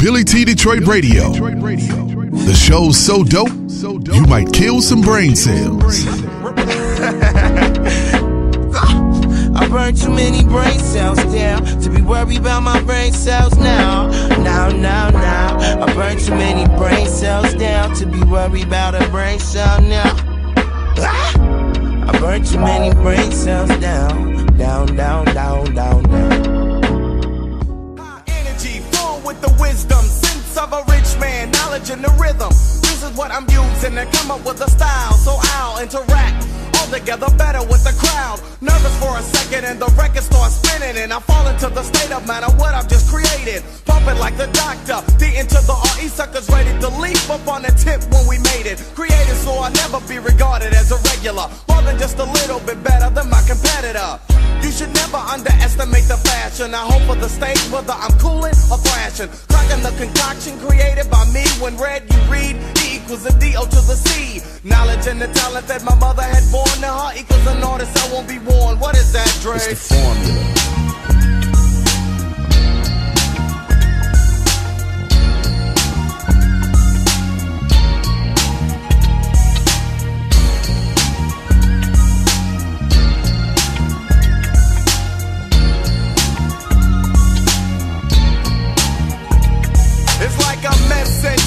BILLYT Detroit Radio. The show's so dope, you might kill some brain cells. I burned too many brain cells down to be worried about my brain cells now. I burned too many brain cells down to be worried about a brain cell now. I burned too many brain cells down. Energy full with the wisdom, sense of a rich man, knowledge in the rhythm. This is what I'm using to come up with a style, so I'll interact all together better with the crowd. Nervous for a second and the record starts spinning, and I fall into the state of mind of what I've just created. Pumping like the doctor, D into the RE, suckers ready to leap up on the tip when we made it. Created so I'll never be regarded as a regular, more than just a little bit better than my competitor. You should never underestimate the fashion. I hope for the stage whether I'm cooling or thrashing. Cracking the concoction created by me. When read you read, E equals a D.O. to the C. Knowledge and the talent that my mother had born to her equals an artist I won't be born. What is that, Dre? It's the formula.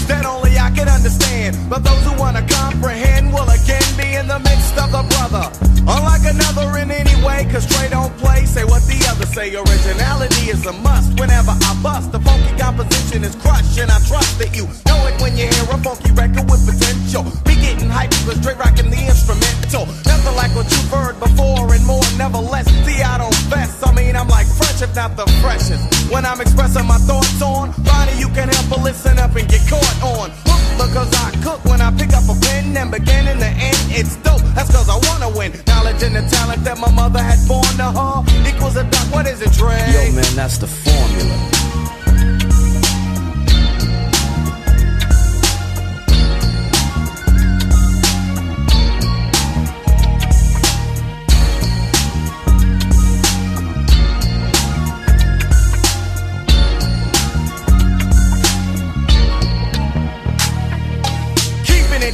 That only I can understand, but those who wanna comprehend will again be in the midst of the brother. Unlike another in any way, cause Trey don't play, say what the others say. Originality is a must whenever I bust. The funky composition is crushed, and I trust that you know it when you hear a funky record with potential. Be getting hyped cause Dre rocking the instrumental. Nothing like what you've heard before and more, nevertheless. See, I don't fess, I mean I'm like fresh if not the freshest. When I'm expressing my thoughts on, Ronnie, you can help but listen up and get caught on. Because I cook when I pick up a pen and begin in the end, it's dope. That's cause I wanna win. Knowledge and the talent that my mother had born to her equals a dot. What is it, Dre? Yo, man, that's the formula.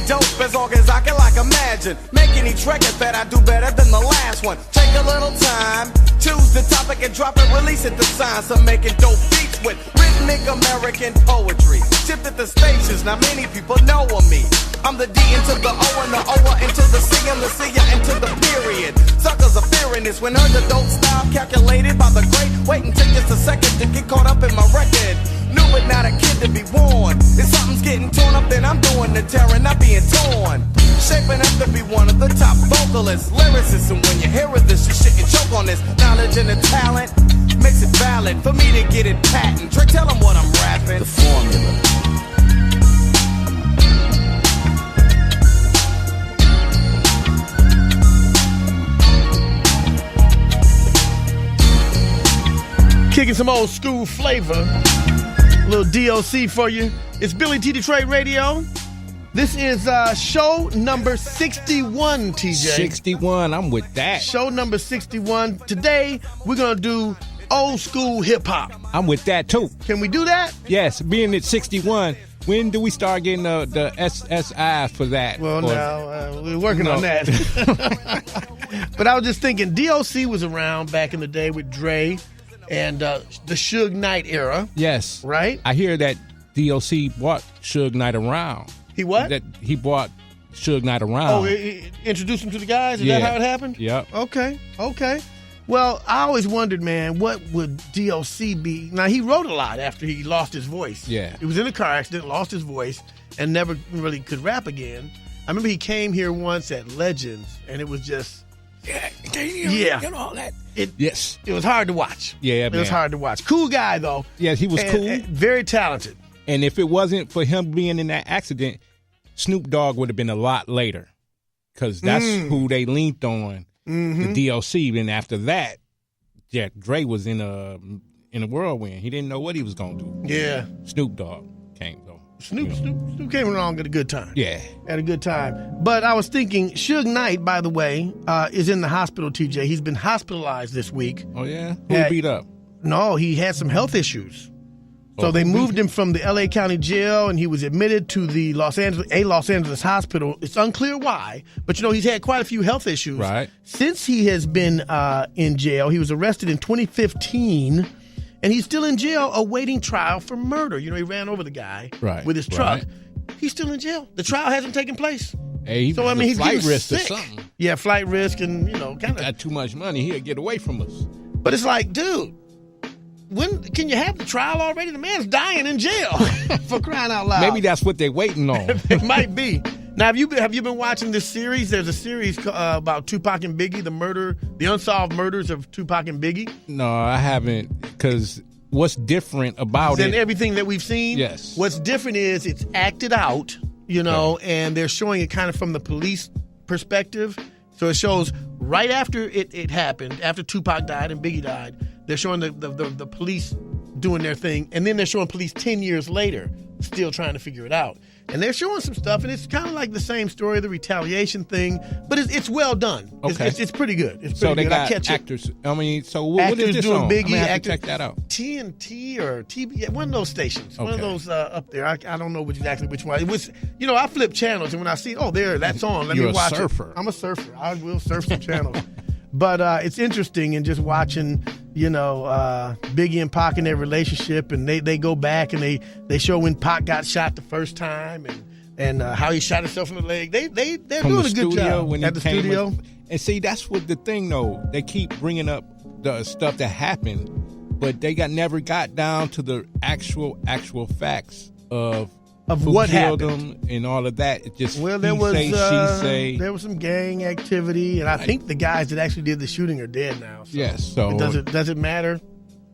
Dope as long as I can like imagine making each record that I do better than the last one. Take a little time, choose the topic and drop it, release it. The science of making dope beats with rhythmic American poetry. Tipped at the stations, now many people know of me. I'm the D into the O and the O into the C and the C into the period. Suckers are fearing this when heard the dope style calculated by the great. Wait and take just a second to get caught up in my record. New but not a kid to be warned. If something's getting torn up, then I'm doing the tearing, not being torn. Shaping up to be one of the top vocalists, lyricists, and when you hear of this, you shouldn't choke on this. Knowledge and the talent makes it valid for me to get it patent. Trey, tell them what I'm rapping. The formula. Kicking some old school flavor. A little D.O.C. for you. It's BILLYT Detroit Radio. This is show number 61, TJ. 61, I'm with that. Show number 61. Today, we're going to do old school hip-hop. I'm with that, too. Can we do that? Yes, being at 61, when do we start getting the SSI for that? Well, now, we're working on that. But I was just thinking, D.O.C. was around back in the day with Dre and the Suge Knight era. Yes. Right? I hear that D.O.C. brought Suge Knight around. He what? That he brought Suge Knight around. Oh, he introduced him to the guys? Is that how it happened? Yep. Okay. Well, I always wondered, man, what would D.O.C. be? Now, he wrote a lot after he lost his voice. Yeah. He was in a car accident, lost his voice, and never really could rap again. I remember he came here once at Legends, and it was just... Yeah. And all that. Yes. It was hard to watch. Yeah, man. It was hard to watch. Cool guy, though. Yes, he was cool. And very talented. And if it wasn't for him being in that accident, Snoop Dogg would have been a lot later. Because that's who they leaned on, the D.O.C. And after that, yeah, Dre was in a whirlwind. He didn't know what he was going to do. Yeah. Snoop Dogg came, though. Snoop came along at a good time. Yeah. At a good time. But I was thinking, Suge Knight, by the way, is in the hospital, TJ. He's been hospitalized this week. Oh, yeah? Who he beat up? No, he had some health issues. So they moved him from the L.A. County Jail, and he was admitted to the Los Angeles hospital. It's unclear why, but he's had quite a few health issues. Right. Since he has been in jail. He was arrested in 2015, and he's still in jail awaiting trial for murder. He ran over the guy with his truck. Right. He's still in jail. The trial hasn't taken place. Hey, so he's flight getting risk sick. or something. Yeah, flight risk, and kind of got too much money. He'll get away from us. But it's like, dude, when can you have the trial already? The man's dying in jail for crying out loud. Maybe that's what they're waiting on. It might be. Now, have you been watching this series? There's a series about Tupac and Biggie, the unsolved murders of Tupac and Biggie. No, I haven't, because what's different about it? Than everything that we've seen? Yes. What's different is it's acted out, and they're showing it kind of from the police perspective. So it shows right after it happened, after Tupac died and Biggie died, they're showing the police doing their thing, and then they're showing police 10 years later still trying to figure it out. And they're showing some stuff, and it's kind of like the same story, the retaliation thing, but it's well done. Okay. It's pretty good. It's pretty so they good. got I catch actors. It. I mean, so what is this doing on? Biggie, I'm gonna have to check that out. TNT or TB, one of those stations, one of Okay. those up there. I don't know exactly which one. It was, I flip channels, and when I see, that's on. Let You're me watch a surfer. it. I'm a surfer. I will surf some channels. But it's interesting, and just watching, Biggie and Pac in their relationship, and they go back and they show when Pac got shot the first time, and how he shot himself in the leg. They're From doing the a good studio, job when at the he came studio. And see, that's what the thing though. They keep bringing up the stuff that happened, but they never got down to the actual facts of who what killed happened them and all of that. It just Well, she say. there was some gang activity, and I think the guys that actually did the shooting are dead now. So Yes. So does it matter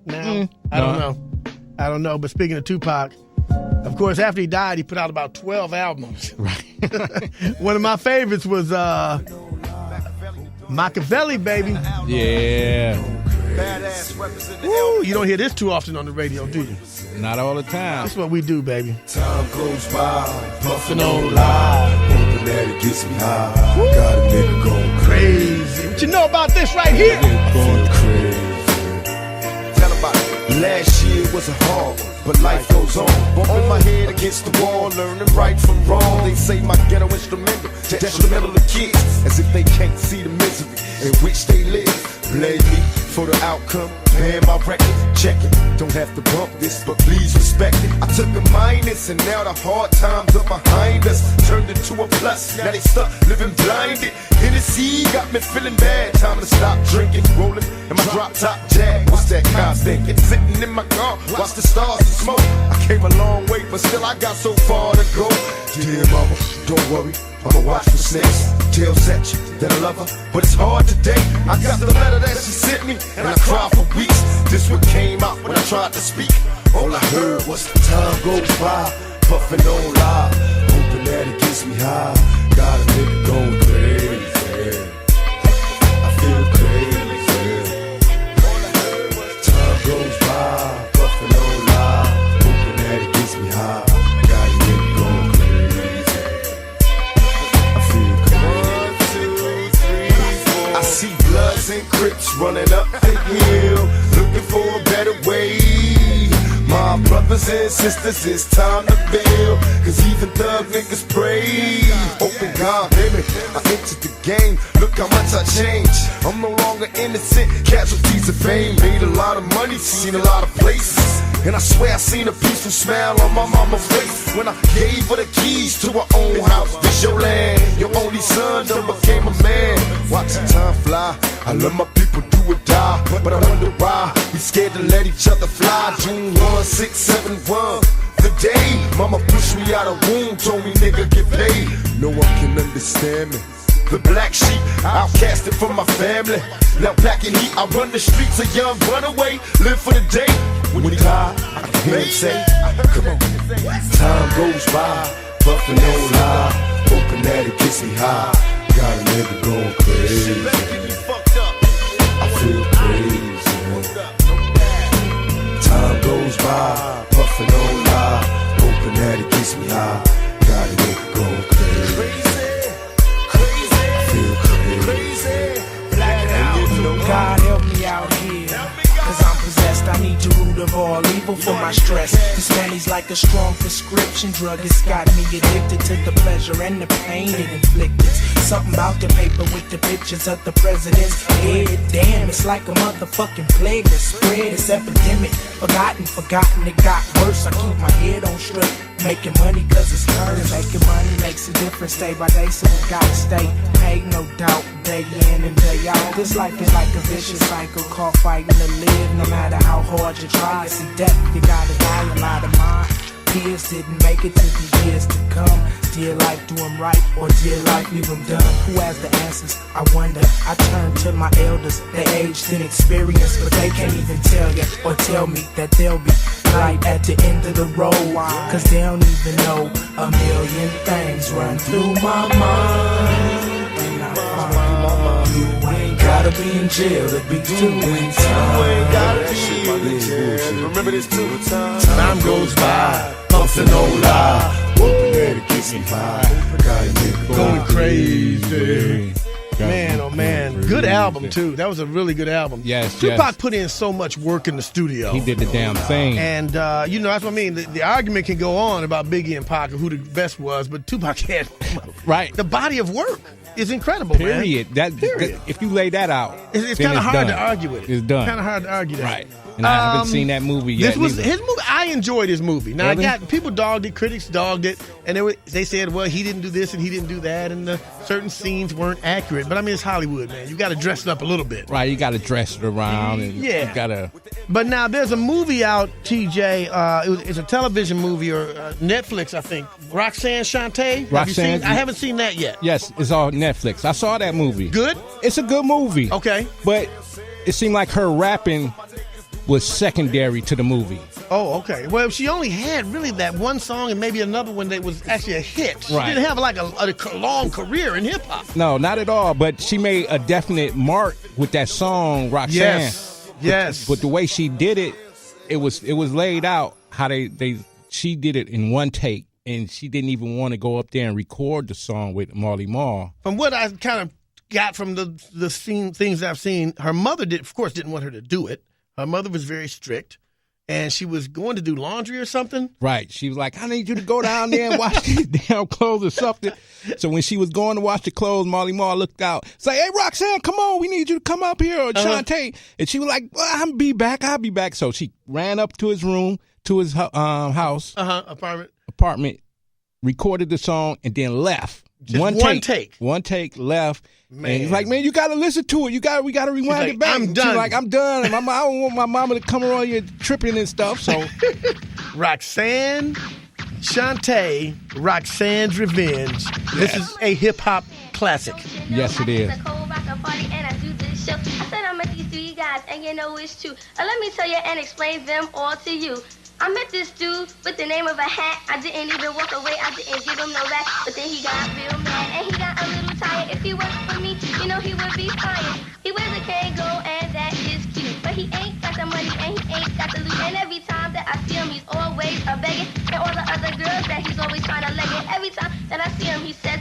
now? I don't know. But speaking of Tupac, of course, after he died, he put out about 12 albums. Right. One of my favorites was Machiavelli, baby. Yeah. Woo, you don't hear this too often on the radio, do you? Not all the time. That's what we do, baby. Time goes by, puffin' on live, hoping that it gets me high. Got a nigga going Crazy. What you know about this right here? going crazy. Tell about it. Last year was a hard one, but life goes on. Bumping my head against the wall, learning right from wrong. They say my ghetto instrumental, detrimental to kids, as if they can't see the misery in which they live. Blame me for the outcome, paying my record, check it. Don't have to bump this, but please respect it. I took a minus, and now the hard times are behind us. Turned into a plus, now they stuck living blinded. Hennessy got me feeling bad, time to stop drinking. Rolling in my drop top Jag, what's that kind thinking? Sitting in my car, watch the stars and smoke. I came a long way, but still I got so far to go. Dear mama, don't worry, I'ma watch for snakes. Tell Satch that I love her, but it's hard today. I got the letter that she sent me, and I cried for weeks. This one came out when I tried to speak. All I heard was time goes by, puffin' on live, hoping that it gets me high. Got a nigga going crazy. I feel crazy. Time goes by, puffin' on live, hoping that it gets me high. Got a nigga going crazy. I feel crazy. I see Bloods and Crips running up the hill, looking for a better way. My brothers and sisters, it's time to build, cause even thug niggas pray. Open God, baby, I entered the game, look how much I changed. I'm no longer innocent, casualties of fame. Made a lot of money, seen a lot of places, and I swear I seen a peaceful smile on my mama's face when I gave her the keys to her own house. This your land, your only son done became a man. Watching time fly, I love my people do or die, but I wonder why we scared to let each other fly. June 1671, the day mama pushed me out of womb, told me nigga get paid. No one can understand me. The black sheep, outcasted from my family. Now packing heat, I run the streets, a young runaway, live for the day. When he died, I can hear him say, come on. Time goes by, puffin' on live, hoping that it gets me high. Got a nigga going crazy. I feel crazy. Time goes by, puffin' on live, hoping that it gets me high. Got a nigga going crazy. God help me out here, cause I'm possessed. I need the root of all evil for for my stress. This money's like a strong prescription drug. It's got me addicted to the pleasure and the pain it inflicted. Something about the paper with the pictures of the president's head. Damn, it's like a motherfucking plague that spread. It's epidemic, forgotten, it got worse. I keep my head on straight, making money cause it's curse. Making money makes a difference day by day, so we gotta stay paid, no doubt, day in and day out. This life is like a vicious cycle, called fighting to live. No matter how hard you try, see death, you gotta die. A lot of mine peers didn't make it to the years to come. Dear life, do them right, or dear life, leave them dumb. Who has the answers? I wonder. I turn to my elders, they aged in experience, but they can't even tell you or tell me that they'll be light at the end of the road. Cause they don't even know a million things run through my mind. And I find you ain't gotta be in jail to be doing time. You ain't gotta be in jail. Remember this too. Time goes by, pumps and no lie. Going crazy. Man, oh man, good album too. That was a really good album. Yes, Tupac put in so much work in the studio. He did the damn thing. And you know, that's what I mean. The argument can go on about Biggie and Pac, who the best was, but Tupac had right. The body of work is incredible. Period. Man. That if you lay that out, it's kind of hard done. to argue it. It's done. Kind of hard to argue that. Right. And I haven't seen that movie yet. This was his movie. I enjoyed his movie. Now Really? I got people dogged it, critics dogged it, and they said, well, he didn't do this and he didn't do that, and the certain scenes weren't accurate. But I mean, it's Hollywood, man. You got to dress it up a little bit. Right. You got to dress it around, and Yeah. you got to. But now there's a movie out, TJ. It's a television movie or Netflix, I think. Roxanne Shante. Have you Roxanne- seen? I haven't seen that yet. Yes, it's on Netflix. I saw that movie. Good. It's a good movie. Okay. But it seemed like her rapping was secondary to the movie. Oh, okay. Well, she only had really that one song and maybe another one that was actually a hit. She Right. didn't have like a long career in hip hop. No, not at all. But she made a definite mark with that song, Roxanne. Yes. But the way she did it, it was laid out how she did it in one take, and she didn't even want to go up there and record the song with Marley Marl. From what I kind of got from the things I've seen, her mother of course didn't want her to do it. Her mother was very strict, and she was going to do laundry or something. Right. She was like, I need you to go down there and wash these damn clothes or something. So when she was going to wash the clothes, Marley Marl looked out. It's like, hey, Roxanne, come on. We need you to come up here. Or Shantae. And she was like, well, I'll be back. So she ran up to his room, to his house. Apartment, recorded the song, and then left. Just one take. One take, left. Man. And he's like, man, you got to listen to it. We got to rewind it back. I'm done. She's like, I'm done. And I don't want my mama to come around here tripping and stuff. So Roxanne Shante, Roxanne's Revenge. This is a hip-hop classic. Yes, it is. I said I met these three guys, and you know it's true. Let me tell you and explain them all to you. I met this dude with the name of a hat. I didn't even walk away, I didn't give him no rap. But then he got real mad, and he got a little tired. If he worked for me, you know he would be fired. He wears a Kango, and that is cute. But he ain't got the money, and he ain't got the loot. And every time that I see him, he's always a begging. And all the other girls that he's always trying to leg it. Every time that I see him, he says,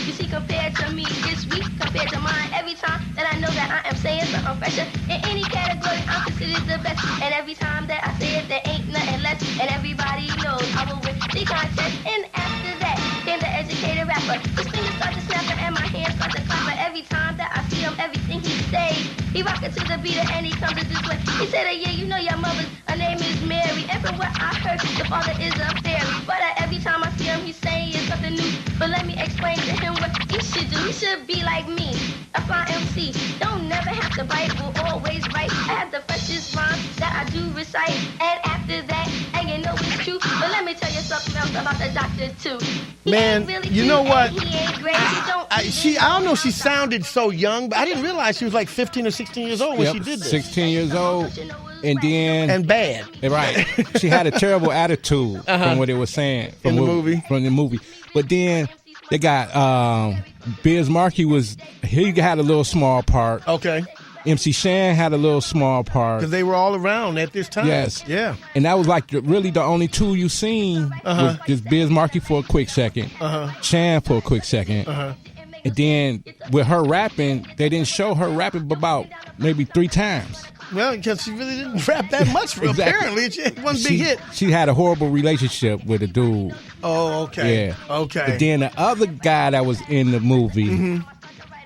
you see, compared to me, it's weak compared to mine. Every time that I know that I am saying something fresher, in any category, I'm considered the best. And every time that I say it, there ain't nothing less. And everybody knows I will win the contest. And after that, came the educated rapper. His fingers start to snap and my hands start to clap. But every time that I see him, everything he says, he rockin' to the beat and he comes to this way. He said, yeah, you know your mother's, her name is Mary. And from what I heard, the father is a fairy. But every time I see him, he's saying something new. But let me explain to him what he should do. He should be like me, a fine MC. Don't never have to bite, will always write. I have the freshest rhymes that I do recite. And after that, and you know it's true. But let me tell you something else about the doctor too. He Man, ain't really you know cute, what? and he ain't great. He don't I don't know. She sounded so young, but I didn't realize she was like 15 or 16 years old when she did this. 16 years old, and then And bad. right, she had a terrible attitude from what they were saying from the movie. But then they got Biz Markie he had a little small part. Okay. MC Shan had a little small part. Because they were all around at this time. Yes. Yeah. And that was like really the only two you seen was just Biz Markie for a quick second, Shan for a quick second. And then with her rapping, they didn't show her rapping about maybe 3 times. Well, because she really didn't rap that much. Exactly. Apparently, she had one big hit. She had a horrible relationship with a dude. Oh, okay. Yeah. Okay. But then the other guy that was in the movie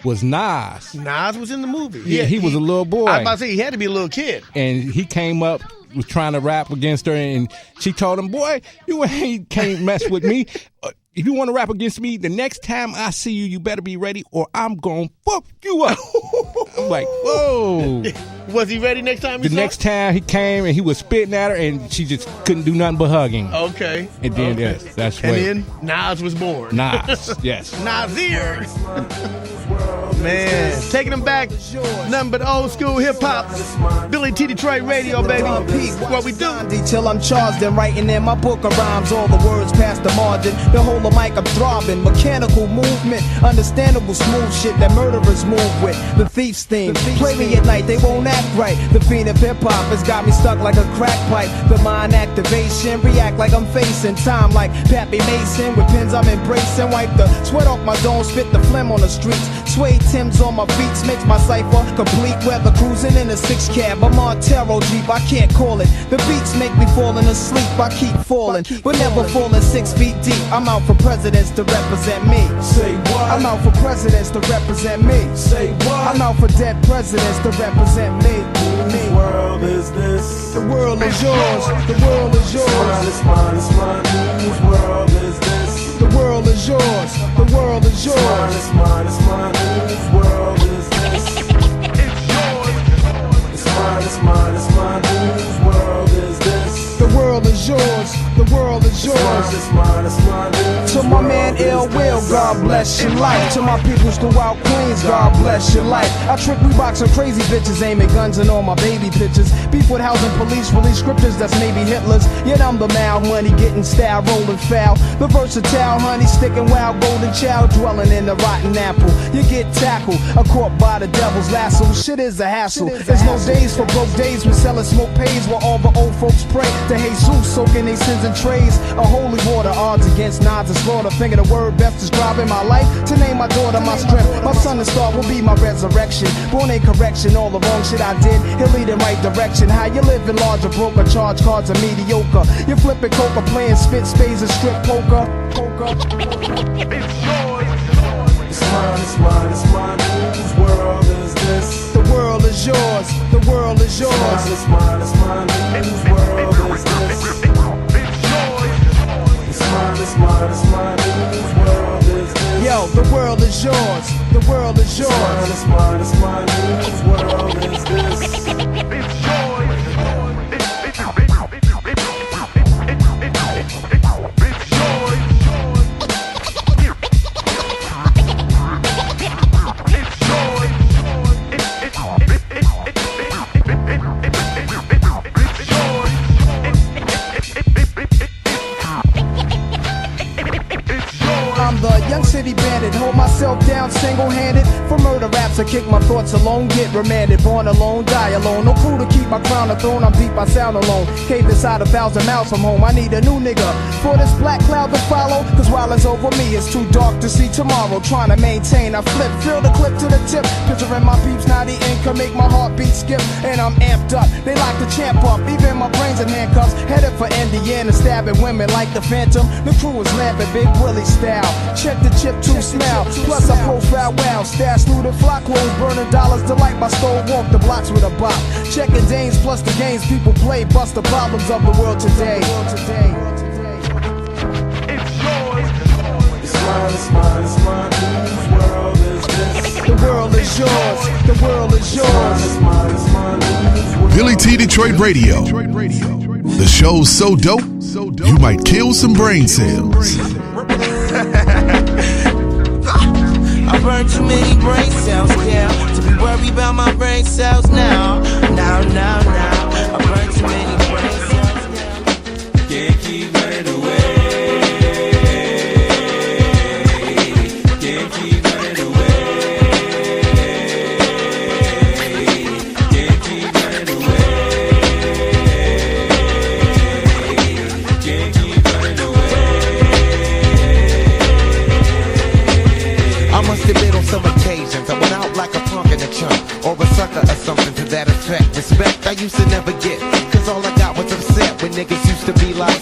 was Nas. Nas was in the movie. Yeah, he was a little boy. I was about to say, he had to be a little kid. And he came up, was trying to rap against her, and she told him, boy, you can't mess with me. If you want to rap against me, the next time I see you, you better be ready or I'm going to fuck you up. I'm like, whoa. Was he ready next time? The next time he came and he was spitting at her and she just couldn't do nothing but hugging. Okay. And then that's when. And then Nas was born. Nas, yes. Nasir. Man, taking them back, nothing but old school hip hop. Billy T. Detroit Radio, baby. What we do? Till I'm charged and writing in my book of rhymes, all the words past the margin. The whole of mic I'm throbbing, mechanical movement, understandable smooth shit that murderers move with. The thief's theme. Play me at night, they won't act right. The fiend of hip hop has got me stuck like a crack pipe. The mind activation, react like I'm facing time like Pappy Mason. With pins I'm embracing, wipe the sweat off my dome, spit the phlegm on the streets. Suede Timbs on my feet makes my cipher complete. Weather cruising in a 6 cab, a Montero Jeep, I can't call it. The beats make me falling asleep, I keep falling, but never falling 6 feet deep. I'm out for presidents to represent me. Say what? I'm out for presidents to represent me. Say what? I'm out for dead presidents to represent me. Whose world is this? The world is yours. The world is yours. It's mine, it's mine. Whose world is this? The world is yours. The world is yours. It's mine, it's mine. Whose world is this? It's yours. It's mine, it's mine, it's mine. Whose world is this? The world is yours. The world is yours. It's mine, it's mine. To my man Ill Will, God bless your life. To my peoples throughout Queens, God bless your life. I trick Reeboks and crazy bitches, aiming guns and all my baby pictures. Beef with housing police, release scriptures that's maybe Hitler's. Yet I'm the mal money, getting style, rolling foul. The versatile honey, sticking wild, golden child, dwelling in the rotten apple. You get tackled, a caught by the devil's lasso. Shit is a hassle. There's no days for broke days when selling smoke pays while all the old folks pray to Jesus, soaking their sins in trays. A holy water, odds against nods and slaughter. Finger the word best describing my life. To name my daughter my strength. My son and star will be my resurrection. Born in correction, all the wrong shit I did, he'll lead in right direction. How you living large or broke, or charge cards are mediocre. You flipping coca, playing spit spades and strip poker. It's yours. It's mine, it's mine, it's mine. Whose world is this? The world is yours. The world is yours. It's mine, it's mine. Whose world is this? It's mine, it's mine. Whose world is this? Yo, the world is yours. The world is yours. It's mine, it's mine. Whose world is this? It's yours. I'm the young city bandit, hold myself down single-handed. For murder raps, I kick my thoughts alone, get remanded. Born alone, die alone, no crew to keep my crown a throne. I'm deep, I sound alone. Cave inside 1,000 miles from home, I need a new nigga for this black cloud to follow. Cause while it's over me, it's too dark to see tomorrow. Trying to maintain, I flip, fill the clip to the tip. Picturing my peeps, now the ink can make my heartbeat skip. And I'm amped up, they lock the champ up. Even my brains in handcuffs, headed for Indiana. Stabbing women like the Phantom. The crew is lamping, Big Willie style. Check the chip to smell. Plus I profile wow. Stash through the flock clothes, burning dollars. Delight my stole, walk the blocks with a bop. Checking dames plus the games people play. Bust the problems of the world today. It's yours. It's mine, it's mine, it's mine. Whose world is this? The world is yours. The world is yours. It's mine, it's mine. Whose world Billy T. Detroit Radio. The show's so dope, you might kill some brain cells. I burned too many brain cells down to be worried about my brain cells now. I burned too many brain cells down. Can't keep running away. Can't keep running away. Can't keep running away. Can't keep running away. I must admit on some occasions I went out like a punk in a chunk, or a sucker or something to that effect. Respect used to never get, cause all I got was upset when niggas used to be like,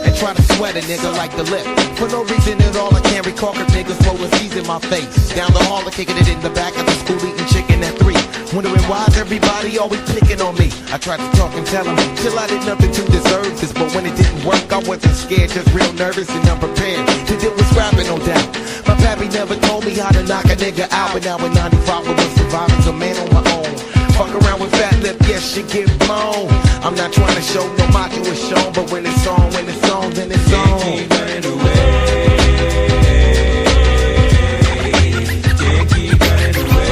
and try to sweat a nigga like the lip. For no reason at all, I can't recall cause niggas rollin' C's in my face. Down the hall, I kicking it in the back of the school, eating chicken at 3. Wondering why's everybody always picking on me. I tried to talk and tell them, till I did nothing to deserve this. But when it didn't work, I wasn't scared, just real nervous and unprepared to deal with scrapping, no doubt. My pappy never told me how to knock a nigga out. But now in 95, I was surviving as a man on my own. Fuck around with fat lip, yes, you get blown. I'm not trying to show no macho is shown, but when it's on, then it's on. Can't keep running away. Can't keep running away.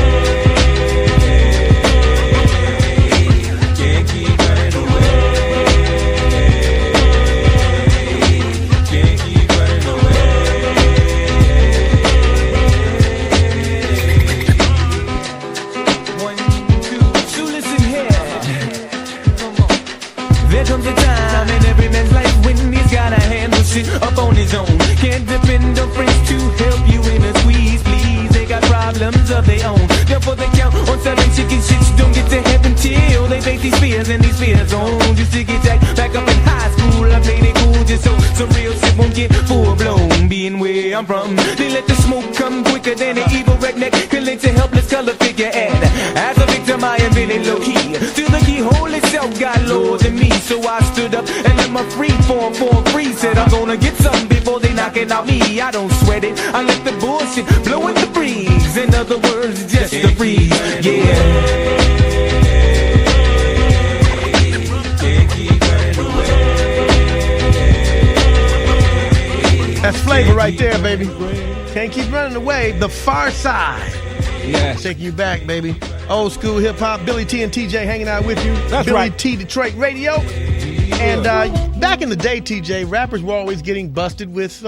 Can't keep running away. Can't keep running away. One, two, so listen here. There comes a time in every man's life when he's gotta handle shit up on his own. Can't depend on friends to help you in a squeeze, please. They got problems of their own. Therefore they count on selling chicken shits. Don't get to heaven till they face these fears and these fears on. Just to get back up in high school, I played it cool just so some real shit won't get full blown. Being where I'm from, they let the smoke come quicker than an evil redneck can let a helpless color figure and as a victim I am really low key. Till the keyhole itself got lower than me, so I stood up and let my free form free. Said I'm gonna get something before they knocking out me. I don't sweat it, I let the bullshit blow in the breeze. In other words, just the breeze, yeah. That's flavor right there, baby. Can't keep running away. The Far Side. Yes. Taking you back, baby. Old school hip hop. Billy T and TJ hanging out with you. That's Billy right. T Detroit Radio. And back in the day, TJ, rappers were always getting busted with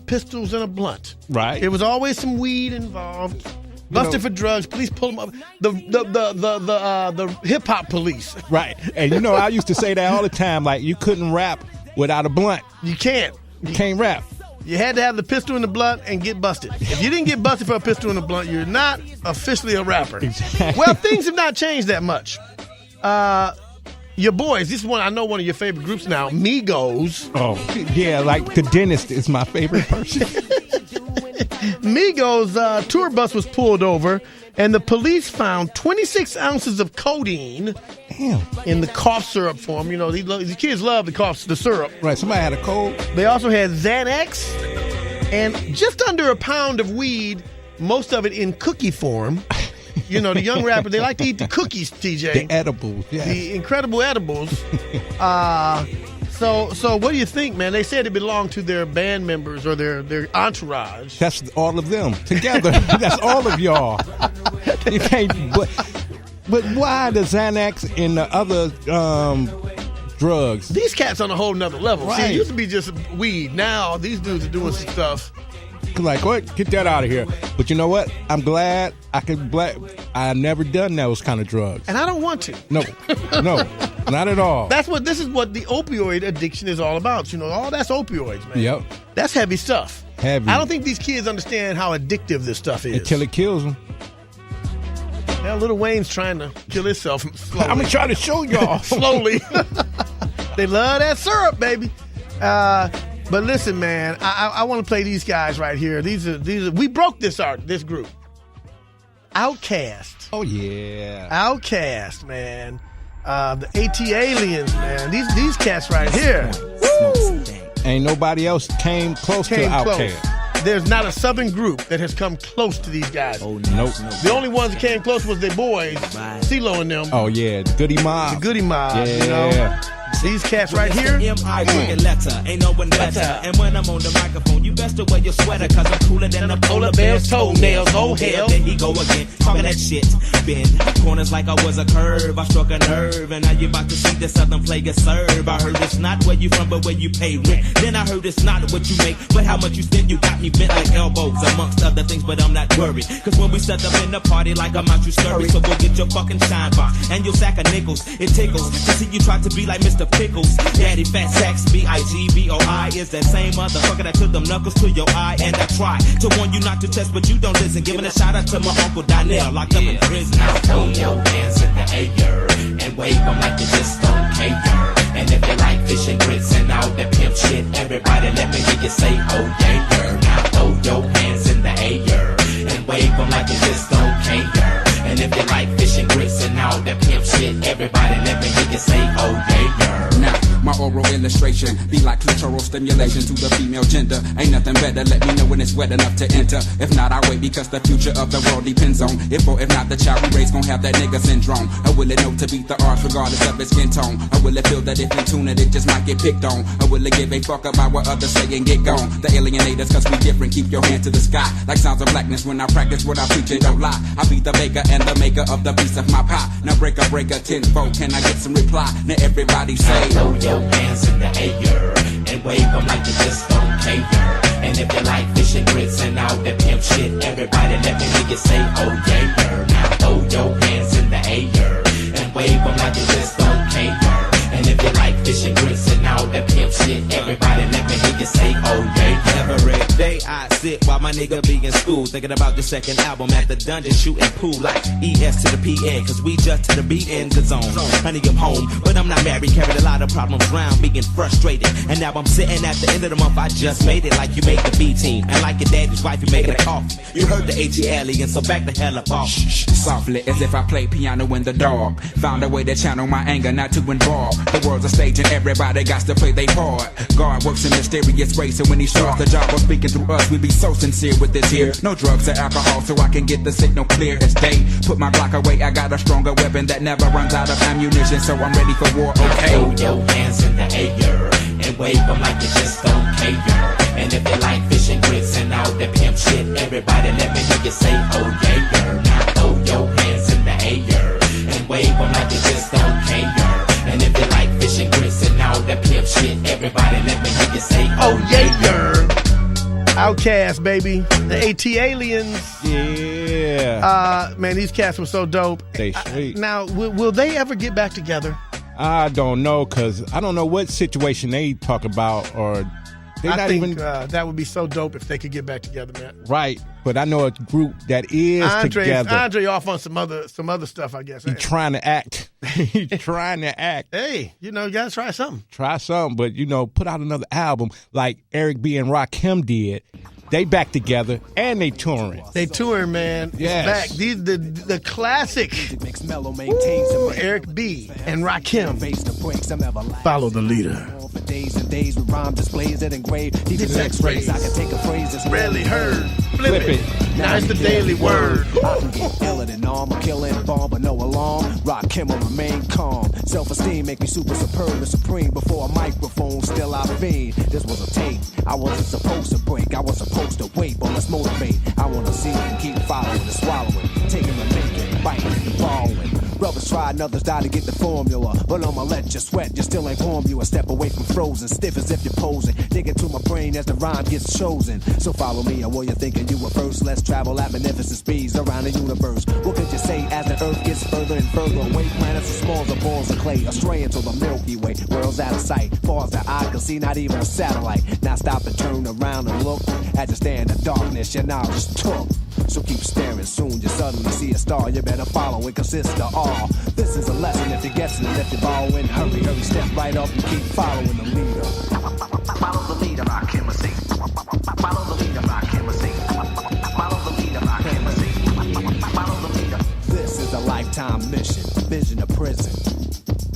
pistols and a blunt. Right. There was always some weed involved. Busted for drugs. Police pull them up. The hip hop police. Right. And you know, I used to say that all the time. Like, you couldn't rap without a blunt. You can't. You can't rap. You had to have the pistol in the blunt and get busted. If you didn't get busted for a pistol in the blunt, you're not officially a rapper. Exactly. Well, things have not changed that much. Your boys, this is one of your favorite groups now, Migos. Oh, yeah, like the dentist is my favorite person. Migos tour bus was pulled over, and the police found 26 ounces of codeine in the cough syrup form. You know, these kids love the syrup. Right, somebody had a cold. They also had Xanax and just under a pound of weed, most of it in cookie form. You know, the young rappers, they like to eat the cookies, TJ. The edibles, yes. The incredible edibles. So what do you think, man? They said it belonged to their band members or their entourage. That's all of them together. That's all of y'all. You can't. But why the Xanax and the other drugs? These cats on a whole nother level. Right. See, it used to be just weed. Now these dudes are doing some stuff. Like, what? Get that out of here. But you know what? I'm glad I never done those kind of drugs. And I don't want to. No, not at all. This is what the opioid addiction is all about. You know, all that's opioids, man. Yep. That's heavy stuff. Heavy. I don't think these kids understand how addictive this stuff is. Until it kills them. Yeah, Lil Wayne's trying to kill himself slowly. I'm gonna try to show y'all slowly. They love that syrup, baby. But listen, man, I want to play these guys right here. These are we broke this group. Outkast. Oh yeah. Outkast, man. The AT-Aliens, man. These cats right here. Woo! Ain't nobody else came close to Outkast. There's not a Southern group that has come close to these guys. Oh, nope. The only ones that came close was their boys, CeeLo and them. Oh, yeah. The Goody Mob. The Goody Mob, yeah. You know? These cats right here. M.I. letter, ain't no one better. And when I'm on the microphone, you best to wear your sweater, cause I'm cooler than a polar bear's toenails. Oh hell, there he go again, talking that shit. Bend corners like I was a curve. I struck a nerve, and now you about to see the Southern plague serve. I heard it's not where you from, but where you pay rent. Then I heard it's not what you make, but how much you spend. You got me bent like elbows, amongst other things, but I'm not worried. Cause when we set up in the party like I'm out, you scurry. So go get your fucking shine box and your sack of nickels. It tickles to see you try to be like Mr. Pickles. Daddy Fat Sacks, B-I-G-B-O-I is that same motherfucker that took them knuckles to your eye. And I try to warn you not to test, but you don't listen. Giving a shout out to my Uncle Donnell, locked up in prison. Now throw your hands in the air and wave them like you just don't care. And if you like fish and grits and all that pimp shit, everybody let me hear you say, oh yeah. Now throw your hands in the air and wave them like you just don't care. And if you like fish and grits and all that pimp shit, everybody let me hear you say, oh yeah. Now, my oral illustration be like clitoral stimulation to the female gender. Ain't nothing better, let me know when it's wet enough to enter. If not, I wait because the future of the world depends on if or if not the child we raise gon' have that nigga syndrome. Or will it know to beat the odds regardless of its skin tone? Or will it feel that if you tune it, it just might get picked on? Or will it give a fuck about what others say and get gone? The alienators, cause we different, keep your hand to the sky. Like sounds of blackness when I practice what I preach and don't lie. I be the baker and the maker of the piece of my pie. Now break a tenfold, can I get some reply? Now everybody say, throw your hands in the air and wave them like you just don't care. And if you like fish and grits and all that pimp shit, everybody let me hear you say, oh yeah. Now throw your hands in the air and wave them like you just don't care. And if you like fish and grits and all that pimp shit, everybody let me hear you say, oh yeah. Every day I sit while my nigga be in school, thinking about the second album at the dungeon, shooting pool like ES to the PN, cause we just to the beat in the zone. Honey, I'm home, but I'm not married, carried a lot of problems around, being frustrated. And now I'm sitting at the end of the month, I just made it like you made the B team. And like your daddy's wife, you making a coffee. You heard the AT alien, so back the hell up off. Softly, as if I played piano in the dark. Found a way to channel my anger, not to involve. The world's a stage and everybody got to play their part. God works in mysterious ways, so when he starts the job of speaking through us, we be so sincere with this here. No drugs or alcohol, so I can get the signal clear as day. Put my Glock away, I got a stronger weapon that never runs out of ammunition, so I'm ready for war, okay? Throw your hands in the air and wave them like you just don't care. And if you like fish and grits and all that pimp shit, everybody let me hear you say, oh yeah. Now throw your hands in the air and wave them like you just don't care. And if you like fish and grits and all that pimp shit, everybody let me hear you say, oh yeah. Outkast, baby. The AT aliens. Yeah. Man, these cats were so dope. They straight. Now, will they ever get back together? I don't know, because I don't know what situation they talk about, or they're not even. That would be so dope if they could get back together, man. Right, but I know a group that is together. Andre off on some other stuff, I guess. He's trying to act. He's trying to act. Hey, you gotta try something. Try something, but put out another album like Eric B and Rakim did. They back together and they touring. They touring, man. Yes. Back. These the classic. Ooh, Eric B and Rakim. Follow the leader. For days and days with rhyme displays that engrave these X-rays. I can take a phrase that's rarely heard. Flip it. Now it's the daily word. I can get iller than armor, killing bomb, but no alarm. Rakim will remain calm. Self-esteem make me super superb and supreme. Before a microphone, still I fiend. This was a tape. I wasn't supposed to break. I was supposed to wait, but let's motivate. I wanna see and keep following and swallowing, taking and making, biting and following. Brothers try and others die to get the formula, but I'ma let you sweat. You still ain't warm. You a step away from frozen, stiff as if you're posing. Dig into my brain as the rhyme gets chosen. So follow me, or you're thinking you were first. Let's travel at magnificent speeds around the universe. What could you say as the Earth gets further and further away? Planets are small as balls of clay, astray into the Milky Way. World's out of sight, far as the eye can see, not even a satellite. Now stop and turn around and look. As you stand in the darkness, your knowledge took. So keep staring, soon you suddenly see a star. You better follow, it consists of all. This is a lesson if you're guessing, and if you're borrowing, hurry, hurry, step right up and keep following the leader. Follow the leader, Rakim will sing. Follow the leader, Rakim will sing. Follow the leader, Rakim will sing. Follow the leader. This is a lifetime mission, vision of prison.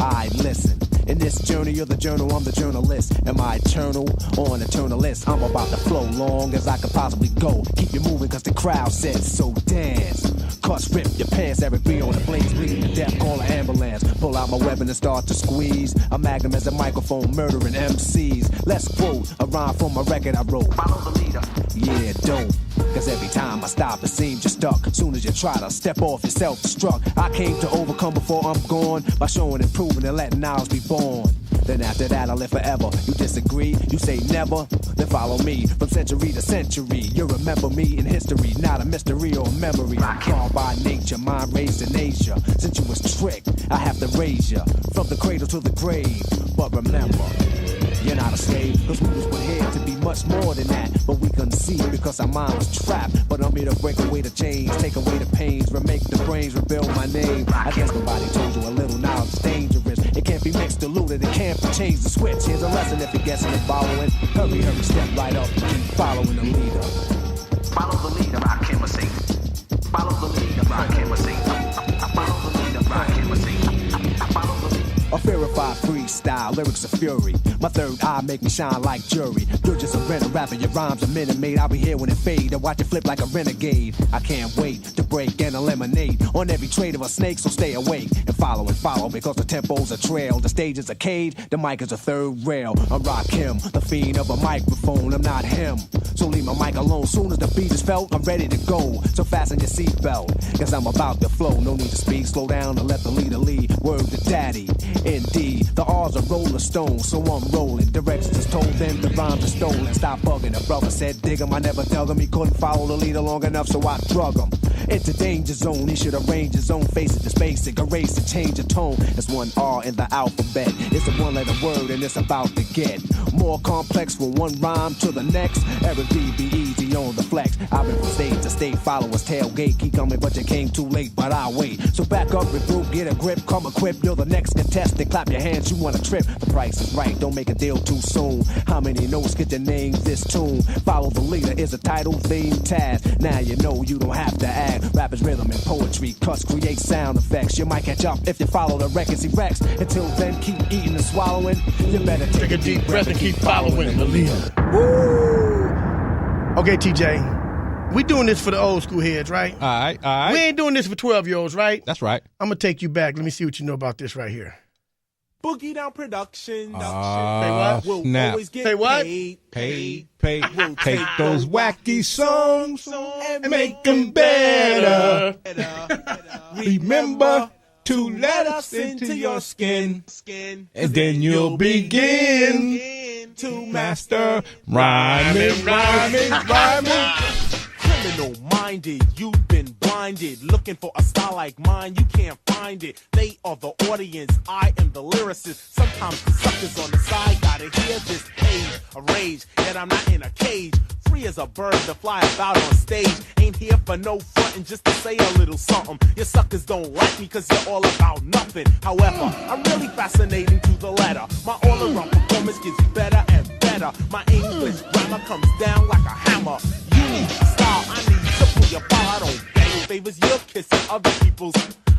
I listen. In this journey, you're the journal, I'm the journalist. Am I eternal or an eternalist? I'm about to flow long as I could possibly go. Keep you moving cause the crowd says so. Dance, cuss, rip your pants. Eric B on the blades, bleeding to death, call an ambulance. Pull out my weapon and start to squeeze. A magnum as a microphone, murdering MCs. Let's quote a rhyme from a record I wrote. Follow the leader. Yeah, dope. Cause every time I stop, it seems you're stuck. Soon as you try to step off, you're self-destruct. I came to overcome before I'm gone by showing and proving and letting ours be born. Then after that, I live forever. You disagree? You say never? Then follow me from century to century. You remember me in history, not a mystery or a memory. I'm born by nature, mind raised in Asia. Since you was tricked, I have to raise you from the cradle to the grave. But remember, you're not a slave, cause we was put here to be much more than that. But we couldn't see it because our mind was trapped. But I'm here to break away the chains, take away the pains, remake the brains, rebuild my name. I guess nobody told you a little knowledge is dangerous. It can't be mixed, diluted, it can't be changed the switch. Here's a lesson if you're guessing and following. Hurry, step right up, keep following the leader. Follow the leader, Rakim, say. Follow the leader, Rakim, say. Follow the leader, Rakim, say. Follow the leader. A verified freestyle, lyrics of fury. My third eye make me shine like jury. You're just a rental rapper, your rhymes a minute made. I'll be here when it fade, and watch it flip like a renegade. I can't wait to break and eliminate on every trade of a snake, so stay awake and follow because the tempo's a trail. The stage is a cage, the mic is a third rail. I'm Rakim, the fiend of a microphone, I'm not him. So leave my mic alone, soon as the beat is felt, I'm ready to go. So fasten your seatbelt, cause I'm about to flow. No need to speed, slow down and let the leader lead. Word to daddy. Indeed, the R's are rolling stones, so I'm rolling. Directions just told them the rhymes are stolen. Stop bugging, the brother said dig him. I never dug him, he couldn't follow the leader long enough, so I drug him. Into danger zone, he should arrange his own. Face it, it's basic, erase it, change the tone. It's one R in the alphabet. It's a one-letter word and it's about to get more complex from one rhyme to the next. Eric B, be easy on the flex. I've been from state to state, followers tailgate. Keep coming, but you came too late, but I'll wait. So back up, regroup, get a grip, come equipped. You're the next contestant, clap your hands, you want a trip. The price is right, don't make a deal too soon. How many notes get your name this tune? Follow the leader is a title, theme, task. Now you know you don't have to add. Rap is rhythm and poetry, cuts create sound effects. You might catch up if you follow the records he wrecks. Until then, keep eating and swallowing. You better take a deep breath and keep following the leader. Woo! Okay, TJ. We doing this for the old school heads, right? All right. We ain't doing this for 12-year-olds, right? That's right. I'm going to take you back. Let me see what you know about this right here. Boogie Down Production. Say what? We'll snap. always get Say what? Paid. We'll take those wacky songs and make them better. Remember to let us into your skin, and then you'll begin to master rhyming. Criminal-minded, you've been blinded. Looking for a style like mine, you can't find it. They are the audience, I am the lyricist. Sometimes the suckers on the side gotta hear this page of rage, yet I'm not in a cage. Free as a bird to fly about on stage. Ain't here for no frontin', just to say a little something. Your suckers don't like me cause you're all about nothing. However, I'm really fascinating to the letter. My all-around performance gets better and better. My English grammar comes down like a hammer. You need style, I need to pull your ball. I don't beg favors, you're kissing other people's.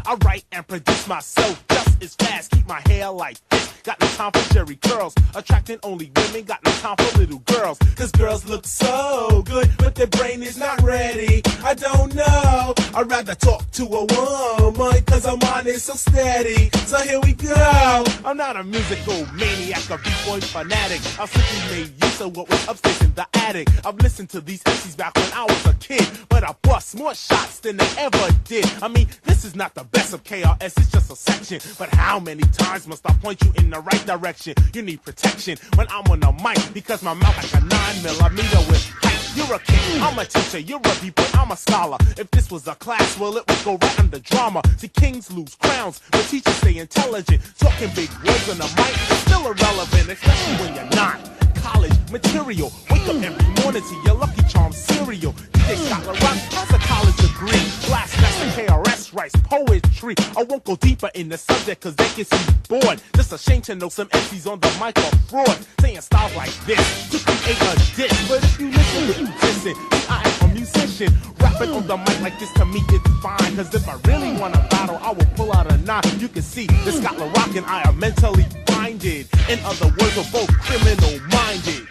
I write and produce myself just as fast. Keep my hair like this. Got no time for jerry curls. Attracting only women. Got no time for little girls. Cause girls look so good, but their brain is not ready. I don't know. I'd rather talk to a woman. Cause her mind is so steady. So here we go. I'm not a musical maniac, a b-boy fanatic. I simply made use of what was upstairs in the attic. I've listened to these MCs back when I was a kid. But I bust more shots than they ever did. I mean, this is not the best of KRS, it's just a section. But how many times must I point you in the right direction? You need protection when I'm on the mic, because my mouth like a 9mm with height. You're a king, I'm a teacher, you're a b-boy, I'm a scholar. If this was a class, well, it would go right under drama. See, kings lose crowns, but teachers stay intelligent. Talking big words on the mic is still irrelevant, especially when you're not. College material, wake up every morning to your Lucky Charms cereal. DJ Scott LaRock has a college degree. Blast master KRS writes poetry. I won't go deeper in the subject cause they get too bored. Just a shame to know some MCs on the mic are fraud, saying styles like this to create a diss. But if you listen, you listen. See, I am a musician. Rapping on the mic like this to me it's fine. Cause if I really want to battle, I will pull out a 9. You can see that Scott LaRock and I are mentally minded. In other words, we're both criminal-minded.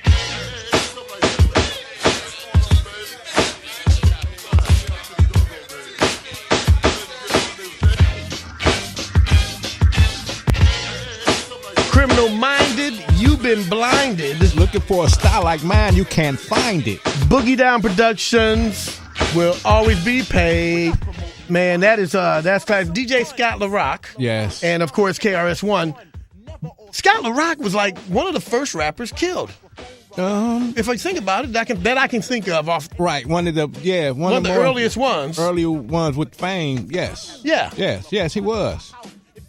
Criminal-minded, you've been blinded. Looking for a style like mine, you can't find it. Boogie Down Productions will always be paid. Man, that's class. DJ Scott LaRock. Yes. And of course KRS-One. Scott LaRock was like one of the first rappers killed. If I think about it, that I can think of off. Right, one of the earliest ones. Earlier ones with fame. Yes. Yeah. Yes, he was.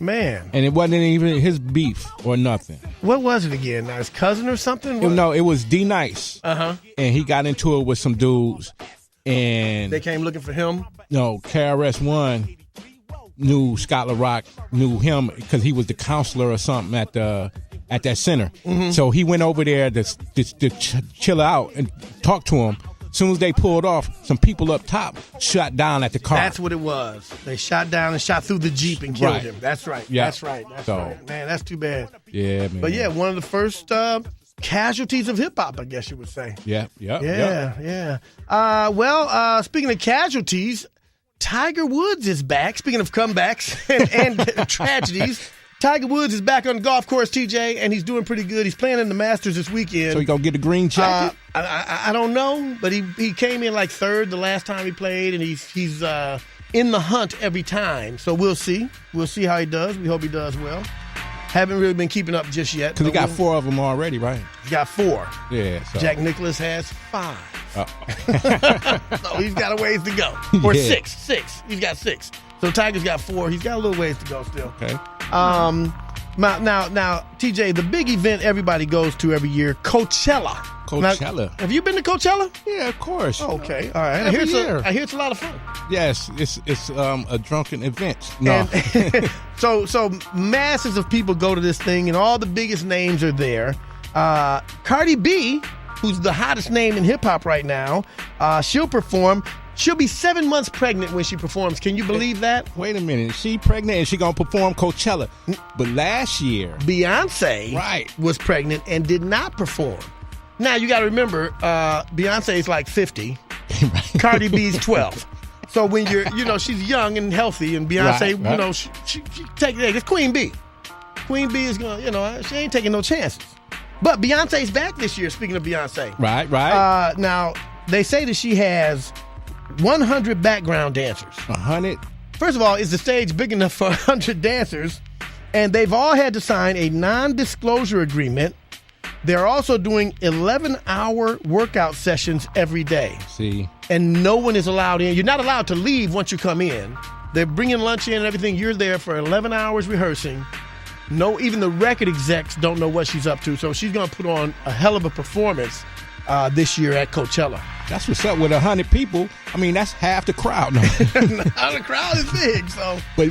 Man. And it wasn't even his beef or nothing. What was it again? Now, his cousin or something? No, it was D Nice. Uh-huh. And he got into it with some dudes. And they came looking for him? No, KRS-One knew Scott LaRock, knew him because he was the counselor or something at that center. Mm-hmm. So he went over there to chill out and talk to him. As soon as they pulled off, some people up top shot down at the car. That's what it was. They shot down and shot through the Jeep and killed him. That's right. Yeah. That's right. That's right. Man, that's too bad. Yeah, man. But yeah, one of the first casualties of hip-hop, I guess you would say. Yeah. Well, speaking of casualties, Tiger Woods is back. Speaking of comebacks and tragedies, Tiger Woods is back on the golf course, TJ, and he's doing pretty good. He's playing in the Masters this weekend. So he gonna get a green jacket? I don't know, but he came in like third the last time he played, and he's in the hunt every time. So we'll see. We'll see how he does. We hope he does well. Haven't really been keeping up just yet. Because he got 4 of them already, right? He got 4. Yeah. So. Jack Nicklaus has 5. So he's got a ways to go. Or 6. He's got 6. So Tiger's got 4. He's got a little ways to go still. Okay. Now, TJ, the big event everybody goes to every year, Coachella. Now, have you been to Coachella? Yeah, of course. Okay, all right. Every year. I hear it's a lot of fun. Yes, it's a drunken event. No. So masses of people go to this thing, and all the biggest names are there. Cardi B, who's the hottest name in hip hop right now, she'll perform. She'll be 7 months pregnant when she performs. Can you believe that? Wait a minute. She pregnant and she gonna perform Coachella. But last year, Beyonce was pregnant and did not perform. Now, you got to remember, Beyonce's like 50. Cardi B's 12. So when she's young and healthy, and Beyonce, she take it. It's Queen B. Queen B is going to, she ain't taking no chances. But Beyonce's back this year, speaking of Beyonce. Right. Now, they say that she has 100 background dancers. 100? First of all, is the stage big enough for 100 dancers? And they've all had to sign a non-disclosure agreement. They're also doing 11-hour workout sessions every day. See. And no one is allowed in. You're not allowed to leave once you come in. They're bringing lunch in and everything. You're there for 11 hours rehearsing. No, even the record execs don't know what she's up to. So she's going to put on a hell of a performance this year at Coachella. That's what's up with 100 people. I mean, that's half the crowd. No. The crowd is big, so. But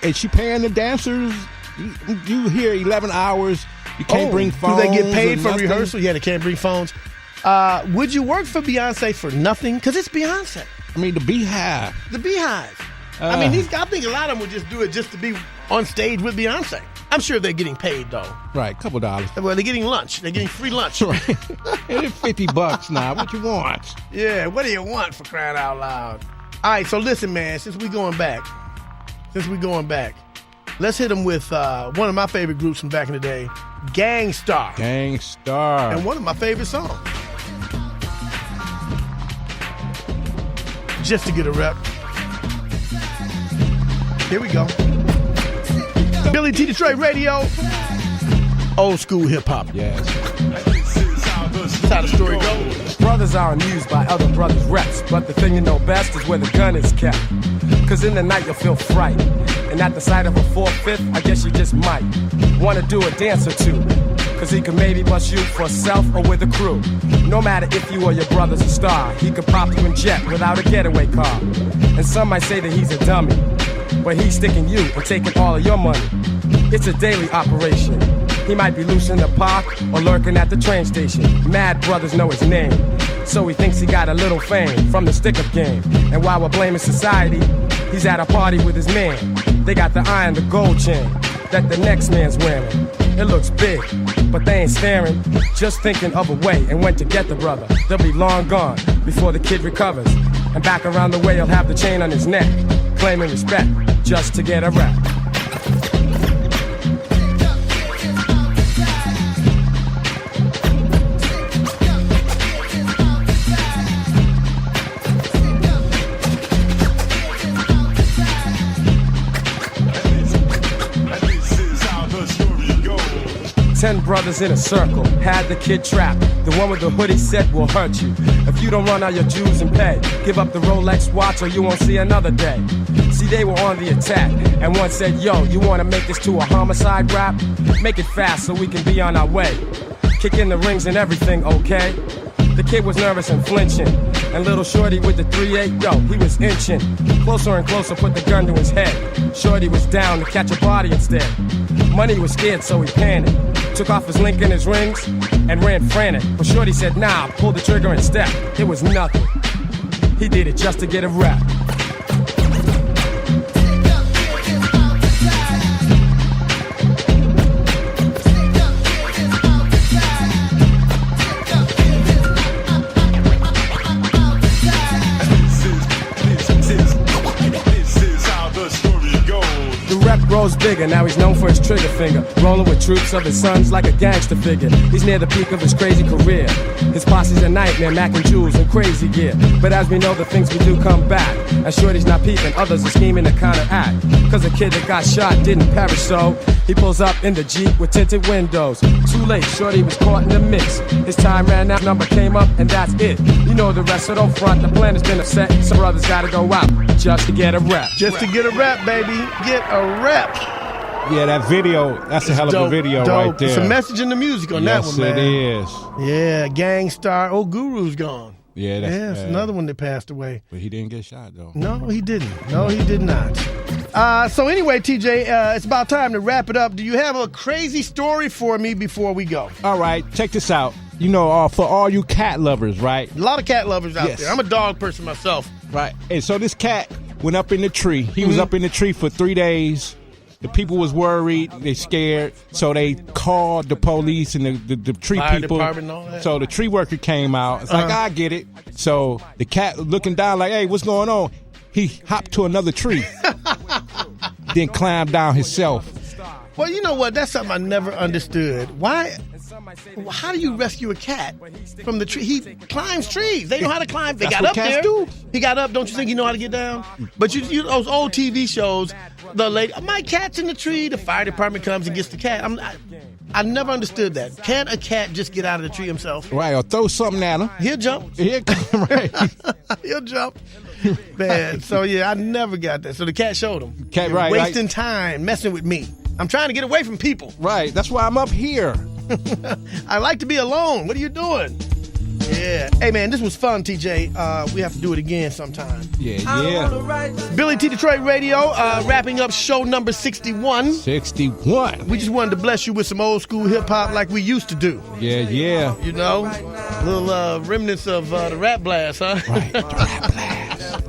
is she paying the dancers? You hear 11 hours. You can't bring phones. Do they get paid for rehearsal? Yeah, they can't bring phones. Would you work for Beyonce for nothing? Because it's Beyonce. I mean, the Beehive. I think a lot of them would just do it just to be on stage with Beyonce. I'm sure they're getting paid, though. Right, $2. Well, they're getting lunch. They're getting free lunch. Right. It's $50 now. What you want? Yeah, what do you want, for crying out loud? All right, so listen, man, since we're going back, let's hit them with one of my favorite groups from back in the day, Gangstar. Gangstar. And one of my favorite songs. Just to get a rep. Here we go. BILLYT Detroit Radio. Old school hip hop. Yes. That's how the story goes. Brothers are amused by other brothers' reps, but the thing you know best is where the gun is kept. Cause in the night you'll feel fright, and at the sight of a 4/5, I guess you just might wanna do a dance or two. Cause he could maybe bust you for self or with a crew. No matter if you or your brother's a star, he could pop you in jet without a getaway car. And some might say that he's a dummy, but he's sticking you and taking all of your money. It's a daily operation. He might be loose in the park or lurking at the train station. Mad brothers know his name, so he thinks he got a little fame from the stick-up game. And while we're blaming society, he's at a party with his man. They got the eye and the gold chain that the next man's wearing. It looks big, but they ain't staring, just thinking of a way and when to get the brother. They'll be long gone before the kid recovers, and back around the way he'll have the chain on his neck, claiming respect just to get a rap. 10 brothers in a circle, had the kid trapped. The one with the hoodie said will hurt you if you don't run out your dues and pay. Give up the Rolex watch or you won't see another day. See, they were on the attack, and one said, yo, you wanna make this to a homicide rap? Make it fast so we can be on our way. Kick in the rings and everything, okay? The kid was nervous and flinching, and little Shorty with the 3-8, yo, he was inching. Closer and closer, put the gun to his head. Shorty was down to catch a body instead. Money was scared, so he panicked. Took off his link and his rings, and ran frantic. But Shorty said, nah, pull the trigger and step. It was nothing. He did it just to get a rap. Grows bigger, now he's known for his trigger finger. Rolling with troops of his sons like a gangster figure. He's near the peak of his crazy career. His posse's a nightmare, Mac and Jules and crazy gear. But as we know, the things we do come back. And Shorty's not peeping, others are scheming to counteract. Cause the kid that got shot didn't perish, so he pulls up in the Jeep with tinted windows. Too late, Shorty was caught in the mix. His time ran out, number came up, and that's it. You know the rest, so don't front, the plan has been upset. Some brothers gotta go out just to get a rap. Just to get a rap, baby. Get a rap. Yeah, that video, that's a hell of a video right there. It's a message in the music on that one, man. Yes, it is. Yeah, Gang Star. Oh, Guru's gone. Yeah, that's another one that passed away. But he didn't get shot, though. No, he didn't. No, he did not. So anyway, TJ, it's about time to wrap it up. Do you have a crazy story for me before we go? All right, check this out. You know, for all you cat lovers, right? A lot of cat lovers out there. I'm a dog person myself. Right. And so this cat went up in the tree. He was up in the tree for 3 days. The people was worried, they scared, so they called the police and the tree Fire people. department and all that. So the tree worker came out. It's like, I get it. So the cat looking down like, hey, what's going on? He hopped to another tree, then climbed down himself. Well, you know what? That's something I never understood. Why? How do you rescue a cat from the tree? He climbs trees. They know how to climb. They got up there. He got up. Don't you think he know how to get down? But you those old TV shows, the lady, my cat's in the tree. The fire department comes and gets the cat. I never understood that. Can a cat just get out of the tree himself? Right, or throw something at him. He'll jump. Right. He'll jump. Man, so yeah, I never got that. So the cat showed him. Cat, right, wasting time, messing with me. I'm trying to get away from people. Right, that's why I'm up here. I like to be alone. What are you doing? Yeah. Hey, man, this was fun, TJ. We have to do it again sometime. Yeah. BILLYT Detroit Radio, wrapping up show number 61. 61. We just wanted to bless you with some old school hip-hop like we used to do. Yeah. You know? Little remnants of the Rap Blast, huh? Right, the Rap Blast.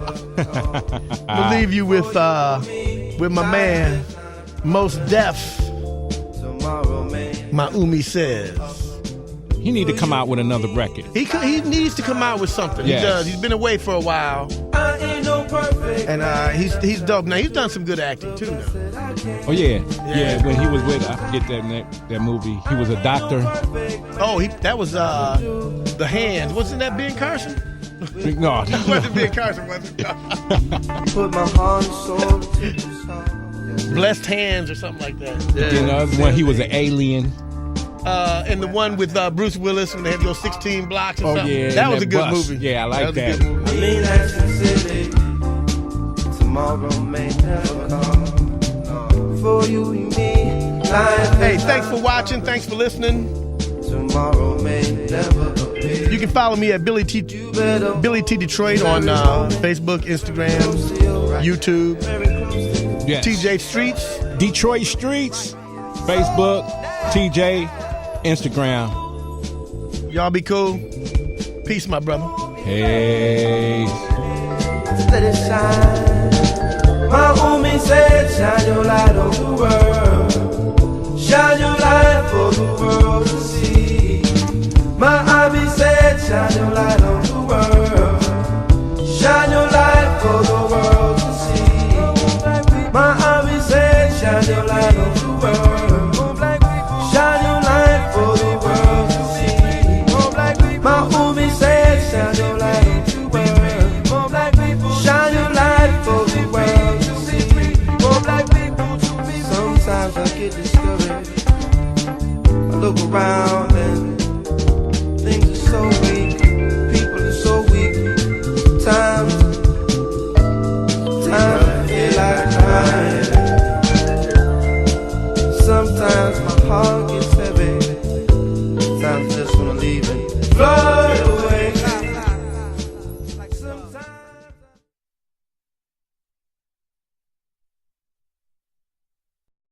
We'll leave you with my man, Mos Def. My Umi says. He need to come out with another record. He needs to come out with something. Yes. He does. He's been away for a while. And he's dope. Now, he's done some good acting, too, now. Oh, yeah. When he was with, I forget that movie. He was a doctor. Oh, that was The Hands. Wasn't that Ben Carson? No. It wasn't Ben Carson, was it? Put my heart and soul to the song. Blessed Hands or something like that. Yeah. You know, when he was an alien. And the one with Bruce Willis when they had those 16 blocks or something. Yeah, that was a good bus. movie. Yeah, I like that. I mean, actually, tomorrow may never come. For you and me, hey, thanks for watching. Thanks for listening. Tomorrow may never appear. You can follow me at BILLYT Detroit on Facebook, Instagram, YouTube. Yes. TJ Streets. Detroit Streets. Facebook, TJ, Instagram. Y'all be cool. Peace, my brother. Hey. Let it shine. My homie said, shine your light on the world. Shine your light for the world to see. My hobby said, shine your light on the world. Shine your light for the world to see. My hobby said, shine your light on the world. Shine your light for the world to see. My homie said, shine your light on the world. Shine your light for the world to see. Sometimes I get discouraged. I around.